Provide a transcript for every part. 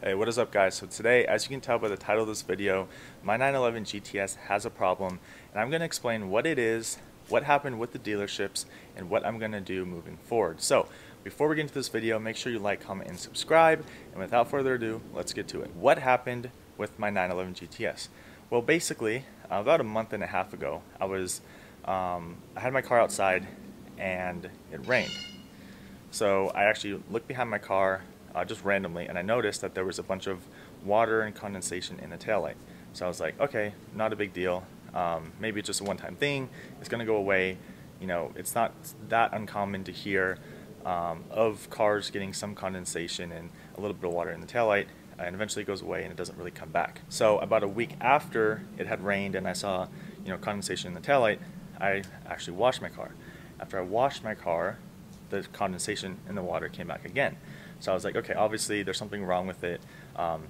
Hey, what is up guys? So today, as you can tell by the title of this video, my 911 GTS has a problem, and I'm going to explain what it is, what happened with the dealerships, and what I'm going to do moving forward. So before we get into this video, make sure you like, comment, and subscribe, and without further ado, let's get to it. What happened with my 911 GTS? Well, basically, about a month and a half ago, I had my car outside and it rained. So I actually looked behind my car just randomly, and I noticed that there was a bunch of water and condensation in the taillight. So I was like, okay, not a big deal. Maybe it's just a one-time thing. It's going to go away. You know, it's not that uncommon to hear of cars getting some condensation and a little bit of water in the taillight, and eventually it goes away and it doesn't really come back. So about a week after it had rained and I saw, condensation in the taillight, I actually washed my car. After I washed my car, the condensation in the water came back again. So I was like, okay, obviously there's something wrong with it.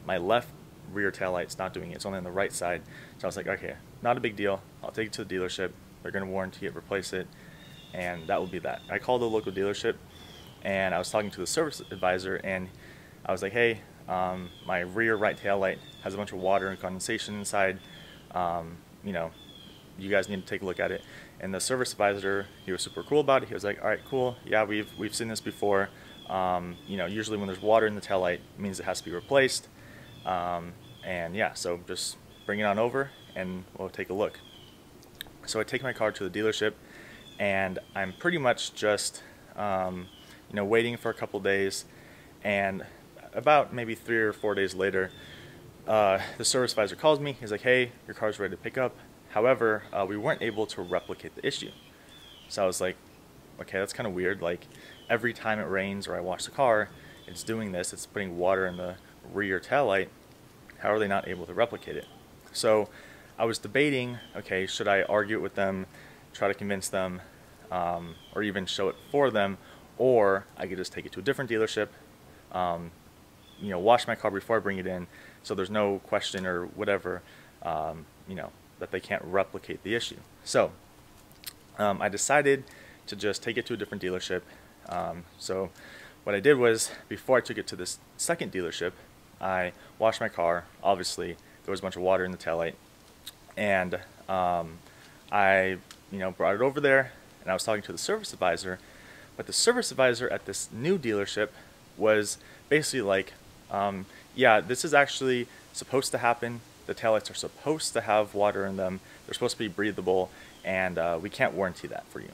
My left rear taillight's not doing it. It's only on the right side. So I was like, okay, not a big deal. I'll take it to the dealership. They're going to warranty it, replace it, and that will be that. I called the local dealership, and I was talking to the service advisor, and I was like, hey, my rear right taillight has a bunch of water and condensation inside. You guys need to take a look at it. And the service advisor, he was super cool about it. He was like, all right, cool. Yeah, we've seen this before. Usually when there's water in the taillight, it means it has to be replaced. And yeah, so just bring it on over and we'll take a look. So I take my car to the dealership, and I'm pretty much just, waiting for a couple days. And about maybe 3 or 4 days later, the service advisor calls me. He's like, hey, your car's ready to pick up. However, we weren't able to replicate the issue. So I was like, okay, that's kind of weird. Like, every time it rains or I wash the car, it's doing this. It's putting water in the rear taillight. How are they not able to replicate it? So I was debating, okay, should I argue it with them, try to convince them, or even show it for them, or I could just take it to a different dealership, wash my car before I bring it in, so there's no question or whatever, that they can't replicate the issue. So I decided to just take it to a different dealership. So what I did was, before I took it to this second dealership, I washed my car. Obviously there was a bunch of water in the taillight, and I brought it over there, and I was talking to the service advisor. But the service advisor at this new dealership was basically like, yeah, this is actually supposed to happen. The taillights are supposed to have water in them. They're supposed to be breathable, and we can't warranty that for you.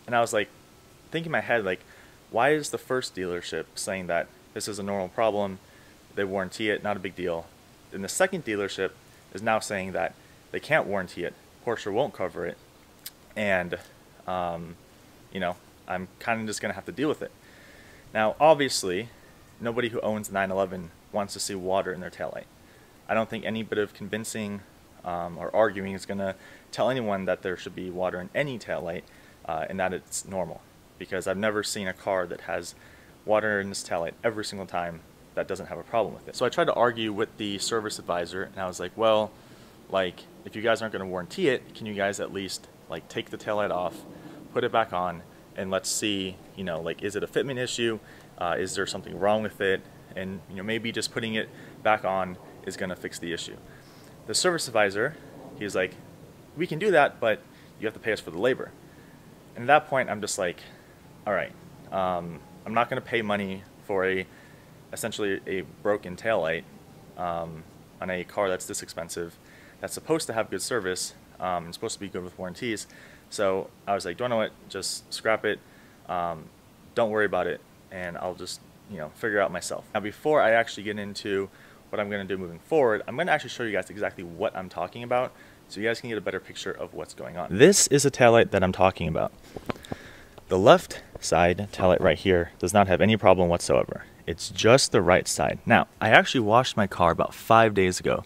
And I was like, thinking in my head, like, why is the first dealership saying that this is a normal problem, they warranty it, not a big deal? And the second dealership is now saying that they can't warranty it, Porsche won't cover it, and I'm kind of just going to have to deal with it. Now, obviously, nobody who owns a 911 wants to see water in their taillight. I don't think any bit of convincing or arguing is going to tell anyone that there should be water in any taillight and that it's normal, because I've never seen a car that has water in this taillight every single time that doesn't have a problem with it. So I tried to argue with the service advisor, and I was like, well, like, if you guys aren't going to warranty it, can you guys at least like take the taillight off, put it back on, and let's see, is it a fitment issue? Is there something wrong with it? And maybe just putting it back on is going to fix the issue. The service advisor, he was like, we can do that, but you have to pay us for the labor. And at that point, I'm just like, all right, I'm not going to pay money for essentially a broken taillight on a car that's this expensive, that's supposed to have good service, and supposed to be good with warranties. So I was like, don't know what, just scrap it, don't worry about it, and I'll just figure it out myself. Now, before I actually get into what I'm going to do moving forward, I'm going to actually show you guys exactly what I'm talking about, so you guys can get a better picture of what's going on. This is a taillight that I'm talking about. The left side taillight right here does not have any problem whatsoever. It's just the right side. Now, I actually washed my car about 5 days ago,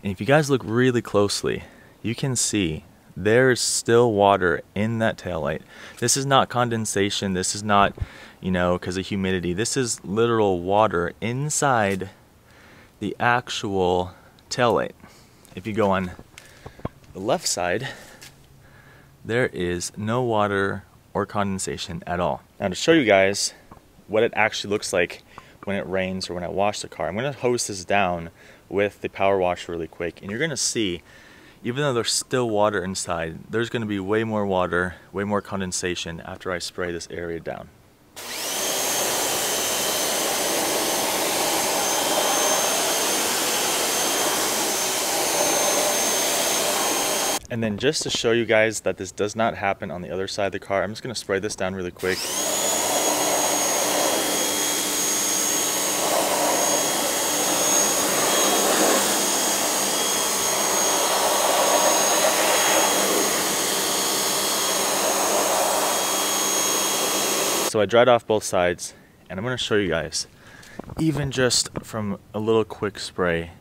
and if you guys look really closely, you can see there's still water in that taillight. This is not condensation. This is not, because of humidity. This is literal water inside the actual taillight. If you go on the left side, there is no water or condensation at all. Now, to show you guys what it actually looks like when it rains or when I wash the car. I'm going to hose this down with the power wash really quick, and you're going to see, even though there's still water inside, there's going to be way more water, way more condensation after I spray this area down. And then just to show you guys that this does not happen on the other side of the car, I'm just going to spray this down really quick. So I dried off both sides, and I'm going to show you guys, even just from a little quick spray,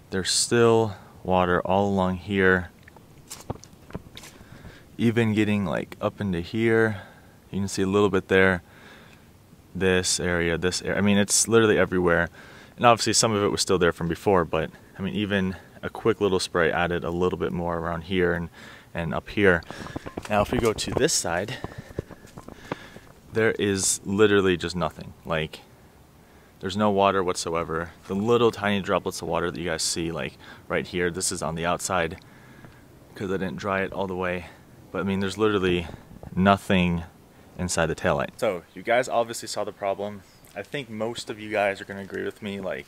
there's still water all along here. Even getting like up into here, you can see a little bit there. This area, I mean, it's literally everywhere. And obviously some of it was still there from before, but I mean, even a quick little spray added a little bit more around here and up here. Now if we go to this side, there is literally just nothing. Like, there's no water whatsoever. The little tiny droplets of water that you guys see, like right here, this is on the outside because I didn't dry it all the way. But I mean, there's literally nothing inside the taillight. So you guys obviously saw the problem. I think most of you guys are going to agree with me, like,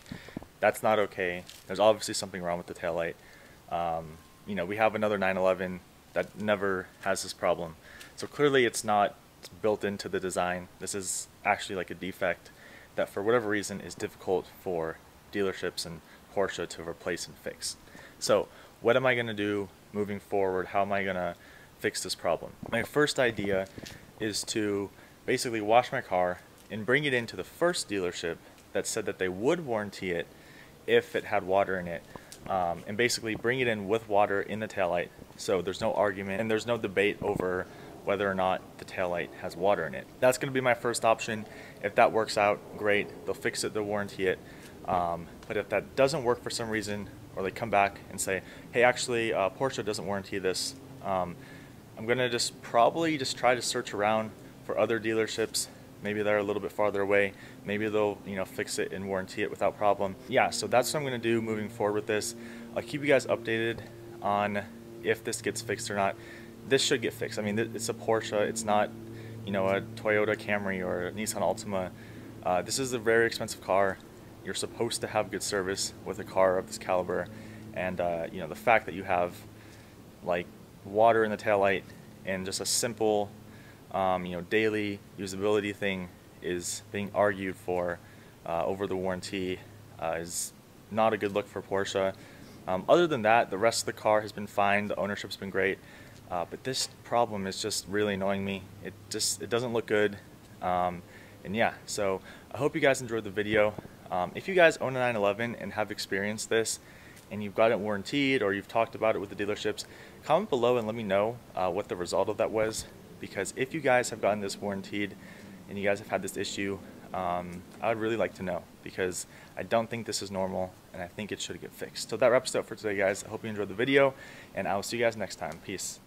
that's not okay. There's obviously something wrong with the taillight. You know, we have another 911 that never has this problem. So clearly it's not built into the design. This is actually like a defect that for whatever reason is difficult for dealerships and Porsche to replace and fix. So what am I going to do moving forward? How am I going to fix this problem? My first idea is to basically wash my car and bring it into the first dealership that said that they would warranty it if it had water in it, and basically bring it in with water in the taillight, so there's no argument and there's no debate over whether or not the taillight has water in it. That's going to be my first option. If that works out, great, they'll fix it, they'll warranty it. But if that doesn't work for some reason, or they come back and say, hey, actually Porsche doesn't warranty this, I'm going to probably try to search around for other dealerships. Maybe they're a little bit farther away. Maybe they'll, you know, fix it and warranty it without problem. Yeah, so that's what I'm going to do moving forward with this. I'll keep you guys updated on if this gets fixed or not. This should get fixed. I mean, it's a Porsche. It's not, you know, a Toyota Camry or a Nissan Altima. This is a very expensive car. You're supposed to have good service with a car of this caliber. And, you know, the fact that you have, like, water in the taillight and just a simple you know, daily usability thing is being argued for over the warranty is not a good look for Porsche. Other than that, the rest of the car has been fine. The ownership's been great, but this problem is just really annoying me. It doesn't look good, and yeah. So I hope you guys enjoyed the video. If you guys own a 911 and have experienced this, and you've got it warranted or you've talked about it with the dealerships, comment below and let me know what the result of that was. Because if you guys have gotten this warranted and you guys have had this issue, I would really like to know, because I don't think this is normal and I think it should get fixed. So that wraps it up for today, guys. I hope you enjoyed the video, and I will see you guys next time. Peace.